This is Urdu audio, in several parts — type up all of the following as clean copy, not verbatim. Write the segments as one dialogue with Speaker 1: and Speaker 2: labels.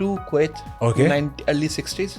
Speaker 1: to Kuwait in early 60s.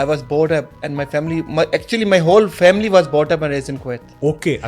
Speaker 1: I was brought up and my family, my whole family was brought up and raised in Kuwait.
Speaker 2: Okay,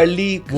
Speaker 1: early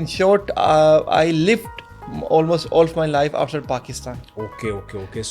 Speaker 1: in short I lived almost all of my life outside Pakistan.
Speaker 2: Okay.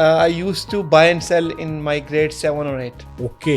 Speaker 1: I used to buy and sell in my grade 7 or 8.
Speaker 2: Okay.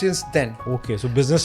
Speaker 1: since then.
Speaker 2: Okay. So business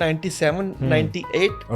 Speaker 1: 97-98.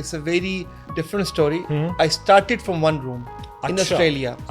Speaker 1: It's a very different story. I started from one room in Australia.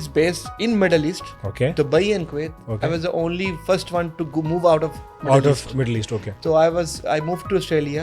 Speaker 1: is based in Middle East.
Speaker 2: Okay.
Speaker 1: Dubai and Kuwait.
Speaker 2: Okay.
Speaker 1: I was the only first one to move out of
Speaker 2: Middle East. Okay.
Speaker 1: So I moved to Australia.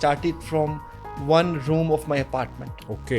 Speaker 1: started from one room of my apartment.
Speaker 2: Okay.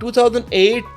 Speaker 1: 2008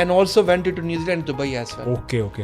Speaker 1: And also went to New Zealand, Dubai as well.
Speaker 2: Okay.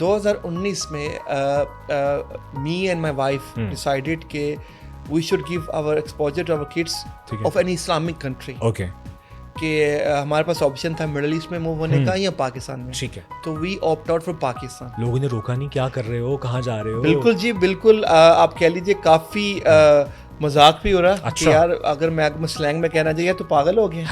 Speaker 1: 2019 میں me and my wife decided کہ we should give our exposure to our kids of any Islamic country.
Speaker 2: Okay.
Speaker 1: کہ ہمارے پاس آپشن تھا مڈل ایسٹ میں موو ہونے کا یا پاکستان میں.
Speaker 2: ٹھیک ہے.
Speaker 1: تو وی آپٹ آؤٹ فار پاکستان.
Speaker 2: لوگوں نے روکا نہیں, کیا کر رہے ہو, کہاں جا رہے ہو؟
Speaker 1: بالکل جی بالکل. آپ کہہ لیجیے کافی مذاق بھی ہو رہا کہ یار اگر میں سلینگ میں کہنا چاہیے تو پاگل ہو گئے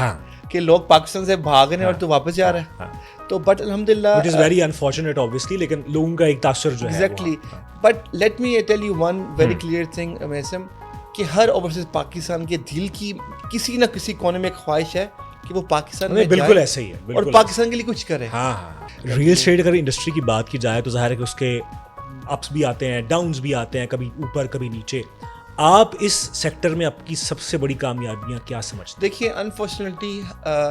Speaker 1: کہ لوگ پاکستان سے بھاگ رہے ہیں اور تو واپس جا رہا ہے. تو بٹ الحمدللہ
Speaker 2: which is very unfortunate obviously, لیکن لوگوں کا ایک تاثر جو ہے
Speaker 1: exactly. But let me tell you one very clear thing Maisam, کہ ہر اوورسیز پاکستان کے دل کی کسی نہ کسی کونے میں ایک خواہش ہے کہ وہ پاکستان میں
Speaker 2: بالکل ایسا ہی ہے
Speaker 1: اور پاکستان کے لیے کچھ کرے.
Speaker 2: ریل اسٹیٹ اگر انڈسٹری کی بات کی جائے تو ظاہر ہے کہ اس کے اپس بھی آتے ہیں, ڈاؤنز بھی آتے ہیں, کبھی اوپر کبھی نیچے. آپ اس سیکٹر میں آپ کی سب سے بڑی کامیابیاں کیا سمجھتے ہیں؟
Speaker 1: دیکھیے انفارچونیٹلی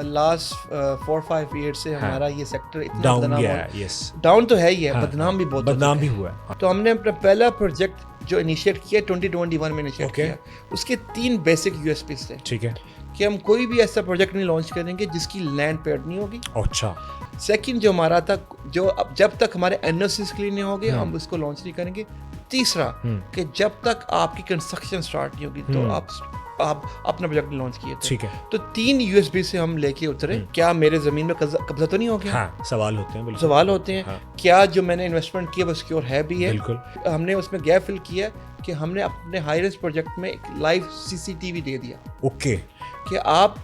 Speaker 1: لاسٹ 4-5 ایئرس سے ہمارا یہ سیکٹر اتنا
Speaker 2: ڈاؤن گیا ہے. یس,
Speaker 1: ڈاؤن تو ہے ہی ہے, بدنام بھی بہت
Speaker 2: بدنام بھی ہوا ہے.
Speaker 1: تو ہم نے اپنا پہلا پروجیکٹ جو انیشیٹ کیا 2021 میں انیشیٹ کیا, اس کے 3 بیسک یو ایس پیز تھے.
Speaker 2: ٹھیک ہے.
Speaker 1: کہ ہم کوئی بھی ایسا پروجیکٹ نہیں لانچ کریں گے جس کی لینڈ پیڈ نہیں ہوگی.
Speaker 2: اچھا.
Speaker 1: سیکنڈ جو ہمارا تھا, جو جب تک ہمارے این او سیز کلیئر نہیں ہوگے ہم اس کو لانچ نہیں کریں گے. تیسرا کہ جب تک آپ کی کنسٹرکشن سٹارٹ نہیں ہوگی تو آپ اپنا پروجیکٹ لانچ کیے تھے.
Speaker 2: ٹھیک ہے.
Speaker 1: تو 3 یو ایس بی سے ہم لے کے اترے. کیا میرے زمین میں قبضہ تو نہیں ہو گیا؟
Speaker 2: سوال ہوتے ہیں,
Speaker 1: سوال ہوتے ہیں. کیا جو میں نے انویسٹمنٹ کیا وہ سیکیور ہے بھی ہے؟
Speaker 2: بالکل.
Speaker 1: ہم نے اس میں گیپ فل کیا کہ ہم نے اپنے ہائی رائز پروجیکٹ میں ایک لائیو CCTV دے دیا.
Speaker 2: اوکے.
Speaker 1: کہ آپ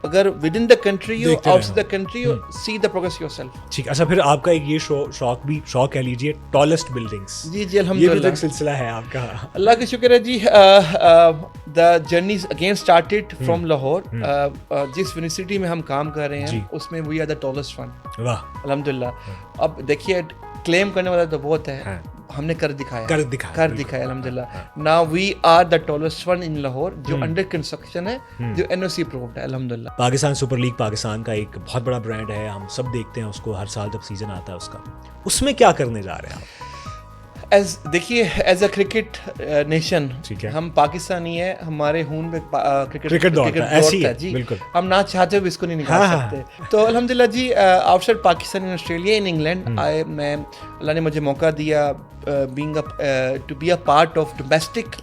Speaker 1: اگر ود ان دا کنٹری ہو آؤٹ سائڈ دا کنٹری ہو, see the progress yourself.
Speaker 2: ٹھیک. اچھا, پھر آپ کا ایک یہ شوق کہہ لیجیے ٹالسٹ بلڈنگس.
Speaker 1: جی جی الحمدللہ,
Speaker 2: یہ سلسلہ ہے آپ کا.
Speaker 1: اللہ کا شکر ہے جی. The journey again started from Lahore. جس یونیورسٹی میں ہم کام کر رہے ہیں اس میں we are the tallest one.
Speaker 2: واہ
Speaker 1: الحمدللہ. اب دیکھیے کلیم کرنے والا تو بہت ہے, ہم نے کر دکھایا الحمدللہ. Now we are the tallest one in Lahore, جو انڈر کنسٹرکشن ہے, جو NOC اپرووڈ ہے الحمدللہ.
Speaker 2: پاکستان سپر لیگ پاکستان کا ایک بہت بڑا برانڈ ہے, ہم سب دیکھتے ہیں اس کو ہر سال جب سیزن آتا ہے اس کا. اس میں کیا کرنے جا رہے ہیں آپ؟
Speaker 1: دیکھیے ایز اے کرکٹ نیشن ہم پاکستانی ہیں, ہمارے خون میں کرکٹ دوڑتا ہے جی. ہم نہ چاہتے ہوئے اس کو نہیں نکال سکتے. تو الحمدللہ جی outside Pakistan in Australia in England میں اللہ نے مجھے موقع دیا to be a part of domestic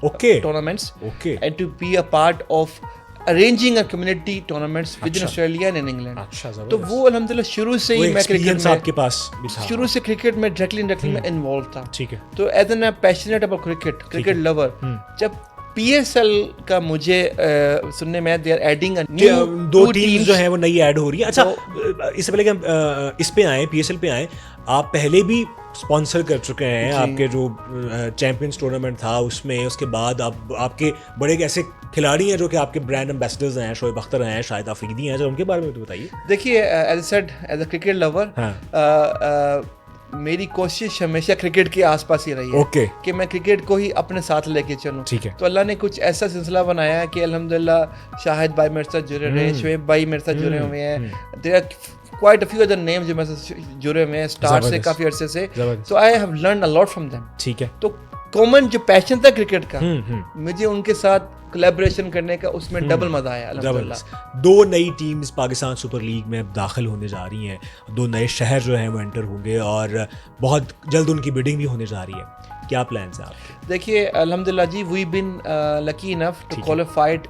Speaker 1: tournaments and to be a part of arranging a community tournaments within Australia and in England. تو وہ الحمدللہ شروع سے ہی میں کرکٹ میں شروع سے کرکٹ میں ڈائریکٹلی میں انوالو تھا.
Speaker 2: ٹھیک ہے.
Speaker 1: تو as an passionate about cricket lover, جب PSL کا مجھے سننے میں دے آر ایڈنگ
Speaker 2: 2 ٹیمز جو ہیں وہ نئی ایڈ ہو رہی ہیں. اچھا, اس سے پہلے کہ ہم اس پہ آئیں, PSL پہ آئیں, آپ پہلے بھی اسپانسر کر چکے ہیں. آپ کے جو چیمپئنز ٹورنامنٹ تھا اس میں, اس کے بعد آپ کے بڑے ایسے کھلاڑی ہیں جو کہ آپ کے برانڈ امبیسڈرز ہیں, شعیب اختر ہیں, شاہد آفریدی ہیں, جو ان کے بارے میں تو بتائیے.
Speaker 1: دیکھیے ایز اے کرکٹ لور میری کوشش ہمیشہ کرکٹ کے آس پاس ہی رہی ہے کہ میں کرکٹ کو ہی اپنے ساتھ لے کے چلوں. تو اللہ نے کچھ ایسا سلسلہ بنایا ہے کہ الحمدللہ شاہد بھائی میرے ساتھ جڑے رہے, شعیب بھائی میرے ساتھ جڑے ہوئے ہیں, there are quite a few other names جو میرے ساتھ جڑے ہوئے ہیں اسٹار سے کافی عرصے سے. So I have learned a lot from them.
Speaker 2: ٹھیک ہے.
Speaker 1: تو کامن جو پیشن تھا کرکٹ کا, مجھے ان کے ساتھ کولیبریشن کرنے کا اس میں ڈبل مزہ آیا الحمدللہ.
Speaker 2: 2 نئی ٹیمز پاکستان سپر لیگ میں داخل ہونے جا رہی ہیں, 2 نئے شہر جو ہیں وہ انٹر ہوں گے اور بہت جلد ان کی بیڈنگ بھی ہونے جا رہی ہے. کیا پلانس ہیں آپ کے؟
Speaker 1: دیکھیے الحمدللہ جی we been lucky enough to qualified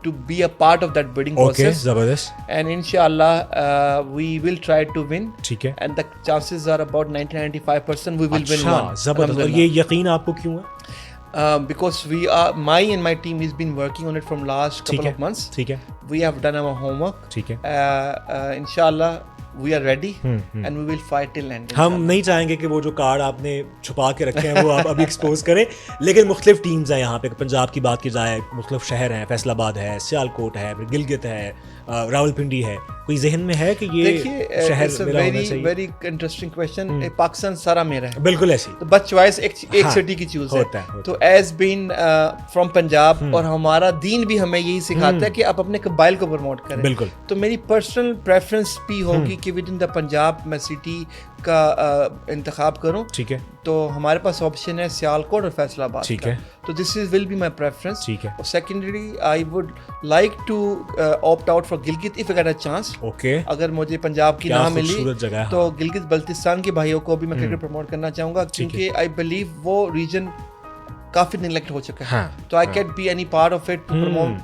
Speaker 1: to be a part of that bidding process.
Speaker 2: زبردست.
Speaker 1: And inshallah we will try to win.
Speaker 2: ٹھیک ہے.
Speaker 1: And the chances are about 90-95% we will win one.
Speaker 2: زبردست. اور یہ یقین آپ کو کیوں ہے؟
Speaker 1: Because my team has been working on it from last couple of months.
Speaker 2: ٹھیک ہے.
Speaker 1: We have done our homework.
Speaker 2: ٹھیک ہے.
Speaker 1: Inshallah we are ready and we will fight till end.
Speaker 2: ہم نہیں چاہیں گے کہ وہ جو کارڈ آپ نے چھپا کے رکھے ہیں وہ آپ ابھی ایکسپوز کریں, لیکن مختلف ٹیمز ہیں یہاں پہ. پنجاب کی بات کی جائے, مختلف شہر ہیں, فیصل آباد ہے, سیالکوٹ ہے, گلگت ہے, راول پنڈی ہے. کوئی ذہن میں ہے کہ یہ شہر میرا ہونا چاہیے؟
Speaker 1: Very interesting question. پاکستان سارا میرا ہے.
Speaker 2: بالکل ایسی.
Speaker 1: تو بس چوائس ایک سٹی کی چوز ہے. تو ایز بین فرام پنجاب, اور ہمارا دین بھی ہمیں یہی سکھاتا ہے کہ آپ اپنے قبائل کو پروموٹ کریں.
Speaker 2: بالکل.
Speaker 1: تو میری پرسنل پریفرنس بھی ہوگی کہ ود ان دا پنجاب میں سٹی کا انتخاب کروں
Speaker 2: ٹھیک ہے
Speaker 1: تو ہمارے پاس آپشن ہے سیالکوٹ اور فیصل آباد
Speaker 2: ٹھیک
Speaker 1: کا.
Speaker 2: ہے
Speaker 1: تو دس از ول بی مائی پریفرنس.
Speaker 2: ٹھیک ہے
Speaker 1: secondary I would like to opt out for Gilgit if I get a chance.
Speaker 2: Okay
Speaker 1: اگر مجھے پنجاب کی نہ ملی
Speaker 2: خوبصورت جگہ ہے
Speaker 1: تو گلگت بلتستان کے بھائیوں کو بھی میں کرکٹ پروموٹ کرنا چاہوں گا, کیونکہ آئی بلیو وہ ریجن کافی نگلیکٹ ہو چکا ہے. تو I can't be any part of it to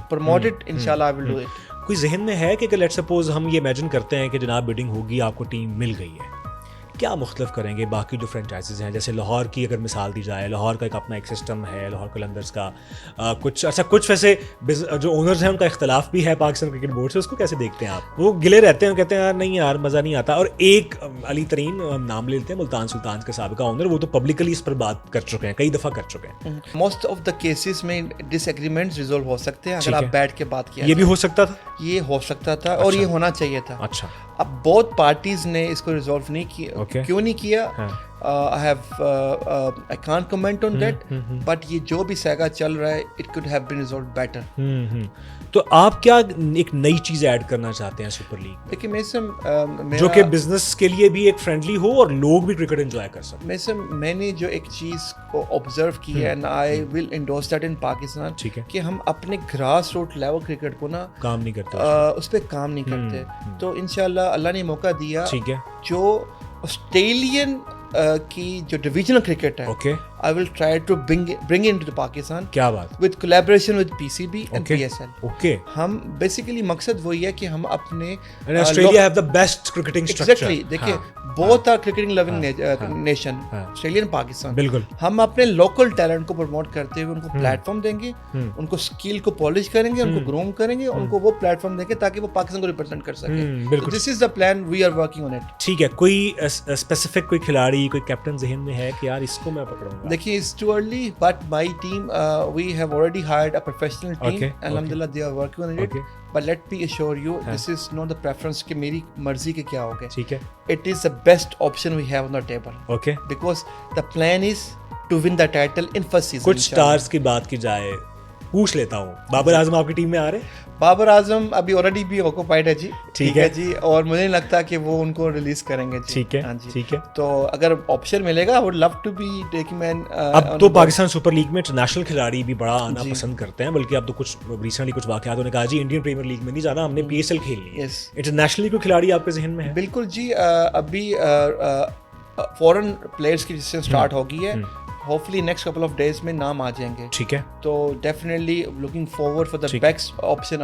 Speaker 1: promote it. انشاءاللہ آئی ول ڈو اٹ.
Speaker 2: کوئی ذہن میں ہے کہ لیٹ سپوز ہم یہ امیجن کرتے ہیں کہ جناب بیڈنگ ہوگی, آپ کو ٹیم مل گئی ہے, کیا مختلف کریں گے باقی جو فرینچائزز ہیں؟ جیسے لاہور کی اگر مثال دی جائے, لاہور کا ایک اپنا ایک سسٹم ہے, لاہور قلندرز کا کچھ اچھا کچھ ویسے جو اونرز ہیں ان کا اختلاف بھی ہے پاکستان کرکٹ بورڈ سے, اس کو کیسے دیکھتے ہیں آپ؟ وہ گلے رہتے ہیں, کہتے ہیں یار نہیں یار مزہ نہیں آتا. اور ایک علی ترین نام لے لیتے ہیں, ملتان سلطانز کے سابقہ اونر, وہ تو پبلکلی اس پر بات کر چکے ہیں, کئی دفعہ کر چکے ہیں.
Speaker 1: موسٹ آف دا کیسز میں ڈس ایگریمنٹس ریزولو ہو سکتے ہیں اگر آپ بیٹھ کے بات کیا.
Speaker 2: یہ بھی ہو سکتا تھا,
Speaker 1: یہ ہو سکتا تھا اور یہ ہونا چاہیے تھا.
Speaker 2: اچھا
Speaker 1: اب بہت پارٹیز نے اس کو ریزولو نہیں کیا. کیوں نہیں کیا؟ I can't comment on that, but یہ جو بھی سیگا چل رہا ہے it could have been resolved better.
Speaker 2: تو آپ کیا ایک نئی چیز ایڈ کرنا چاہتے ہیں سپر لیگ میں؟
Speaker 1: دیکھیے میں
Speaker 2: جو کہ بزنس کے لیے بھی ایک فرینڈلی ہو اور لوگ بھی کرکٹ انجوائے کر سکیں.
Speaker 1: میں نے جو ایک چیز کو آبزرو کی ہے and I will endorse that in Pakistan, کہ ہم اپنے گراس روٹ لیول کرکٹ کو نا
Speaker 2: کام نہیں کرتے,
Speaker 1: اس پہ کام نہیں کرتے. تو انشاءاللہ اللہ نے موقع دیا,
Speaker 2: ٹھیک ہے,
Speaker 1: جو آسٹریلین کی جو ڈویژنل کرکٹ ہے,
Speaker 2: okay,
Speaker 1: I will try to bring it into Pakistan.
Speaker 2: کیا بات,
Speaker 1: with collaboration with PCB and PSL.
Speaker 2: Okay,
Speaker 1: ہم بیسیکلی مقصد وہی ہے کہ ہم اپنے
Speaker 2: Australia have the best cricketing structure.
Speaker 1: دیکھیے بہت are cricketing loving nation Australian Pakistan.
Speaker 2: بالکل,
Speaker 1: ہم اپنے لوکل ٹیلنٹ کو پروموٹ کرتے ہوئے ان کو پلیٹ فارم دیں گے, ان کو اسکل کو پالش کریں گے, ان کو گروم کریں گے, ان کو وہ پلیٹ فارم دیں گے تاکہ وہ پاکستان کو ریپرزینٹ کر سکیں. This is the plan, we are working on it.
Speaker 2: ٹھیک ہے, کوئی اسپیسیفک کوئی کھلاڑی, کوئی کیپٹن ذہن میں ہے کہ یار اس کو میں پکڑوں گا؟
Speaker 1: دیکھیے it's too early, but my team we have already hired a professional team. Alhamdulillah they are working on it. But let me assure you, this is not the preference کہ میری مرضی کے کیا ہوگا.
Speaker 2: ٹھیک ہے,
Speaker 1: it is the best option we have on the table.
Speaker 2: Okay.
Speaker 1: Because the plan is to win the title in first season.
Speaker 2: کچھ سٹارز کی بات کی جائے, پوچھ لیتا ہوں, بابر اعظم آپ کی ٹیم میں آ رہے ہیں؟
Speaker 1: بابر اعظم ابھی آلریڈی بھی آکوپائڈ ہے جی.
Speaker 2: ٹھیک ہے
Speaker 1: جی, اور مجھے نہیں لگتا کہ وہ ان کو ریلیز کریں گے.
Speaker 2: ٹھیک ہے, ٹھیک ہے.
Speaker 1: تو اگر آپشن ملے گا, I would love to be taking man.
Speaker 2: اب تو پاکستان سپر لیگ میں انٹرنیشنل کھلاڑی بھی بڑا آنا پسند کرتے ہیں, بلکہ اب تو کچھ ریسنٹلی کچھ واقعات نے کہا جی انڈین پریمیئر لیگ میں نہیں جانا, ہم نے PSL کھیلنی ہے. انٹرنیشنلی کوئی کھلاڑی آپ کے ذہن میں ہے؟
Speaker 1: بالکل جی, ابھی فورن پلیئرس کی لسٹ اسٹارٹ ہو گئی ہے. Hopefully next couple of days میں نام آ جائیں گے.
Speaker 2: ٹھیک ہے,
Speaker 1: تو definitely looking forward for the best option.